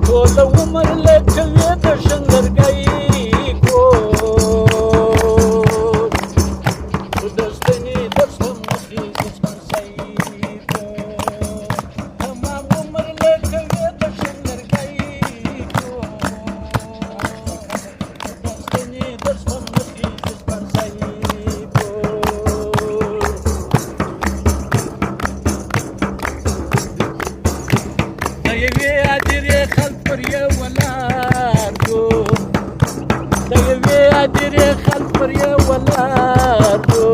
ټول عمر لټوي د شنګرګۍ کور د ستنې د سم مخې سپنسۍ کور تمام عمر لټوي د شنګرګۍ کور د ستنې د سم مخې سپنسۍ پر یو ولار دو د یوې هدیرې خلک پر یو ولار دو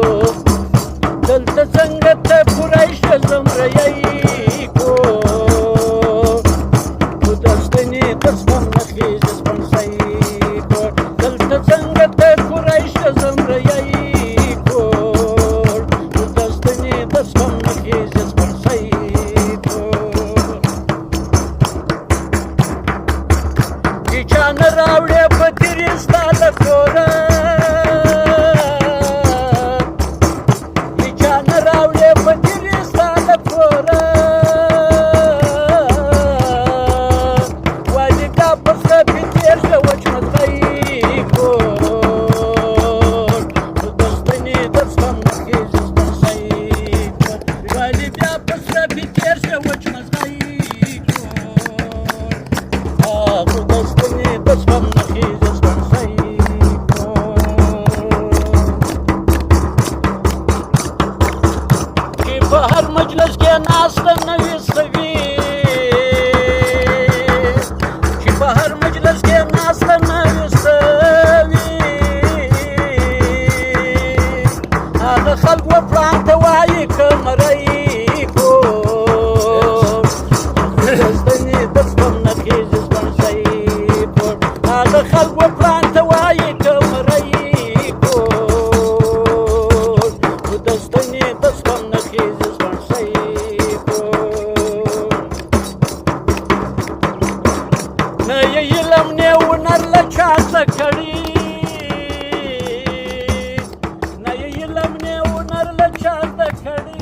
دلته څنګه ته پوری شه زمریی کور خو د ستنې د سپم نخیز سپنسۍ کور دلته څنګه ته پوری شه زمریی کور خو د ستنې د سپم نخیز سپنسۍ چان راوړې په تیرې ستا له کوره چان راوړې په تیرې ستا له کوره والي دا په سره پې تېر شه وچمځغۍ کور د ستنې د سپم نخیز سپنسۍ کور والي بیا په سره پې تېر شه وچمځغۍ سپم نخیز سپنسۍ چې په هر مجلس کې ناسته نوي سوي چې په هر مجلس کې ناسته نوي سوي هغه خلک و پلان ته وایي کمرۍ کور د ستنې د سپم نخیز سپنسۍ د خلکو پلان ته وایي کمرۍ کور د ستنې د سپم نخیز سپنسۍ کور نه یې علم نه هنر له چا څه کړي نه یې علم نه هنر له چا څه کړي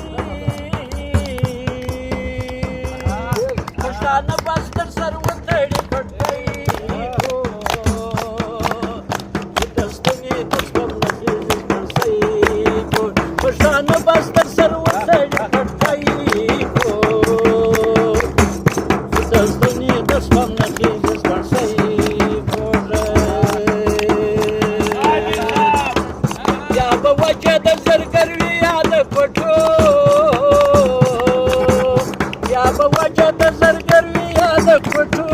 پښتانه بس تر سر وتړي کړي پښتانه بس تر سر وتړي کړي کور د ستنې د سپم نخیز سپنسۍ کور یا به وجه د زرګر وي یا د پټو یا به وجه د زرګر وي یا د پټو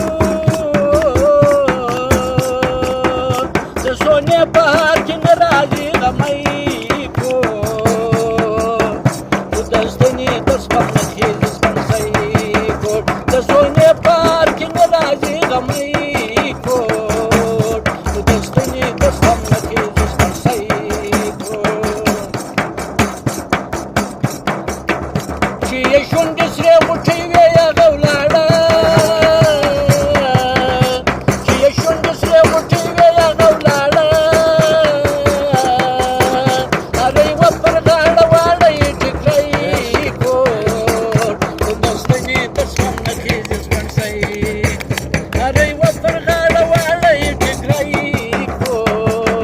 د سونې په هار کې نه راځي غمی د سونې پار کې نه راځي غمی کور د ستنې د سپم نخیز سپنسۍ کور چې یې شونډې سرې غوټۍ وې هغه ولاړه چې یې شونډې سرې غوټۍ وې هغه ولاړه هغه یې و پر غاړه واړه یې ټیکری کور د ستنې د سپم نخیز سپنسۍ هغه یې و پر غاړه واړه یې ټیکری کور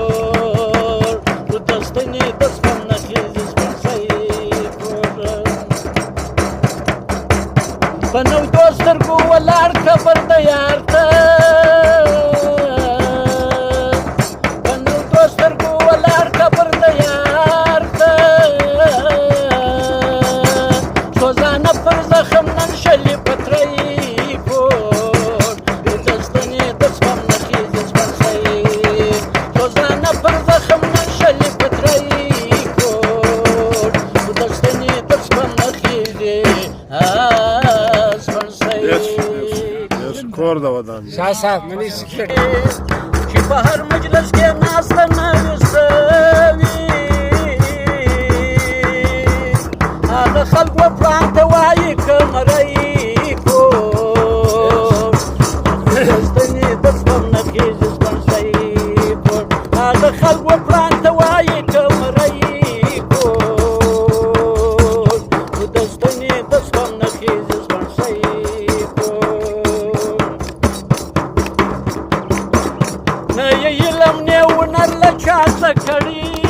د ستنې د سپم نخیز سپنسۍ کور په نودو سترګو ولاړ قبر د یار ته په نودو سترګو ولاړ قبر د یار ته سوزانه پر زخم نن شلي پتری کور د ستنې د سپم نخیز سپنسۍ سوزانه پر زخم نن شلي پتری کور د ستنې د سپم نخیز کور د ودان صاحب منی سکړي چې په هر مجلس کې ناسته نوي سوي هغه خلک و پلان ته وایي کمرۍ کور د ستنې د سپم نخیز سپنسۍ کور هغه خلک و پلان ته وایي کمرۍ کور د ستنې د سپم نخیز سپنسۍ کور نه یې علم نه هنر له چا څه کړي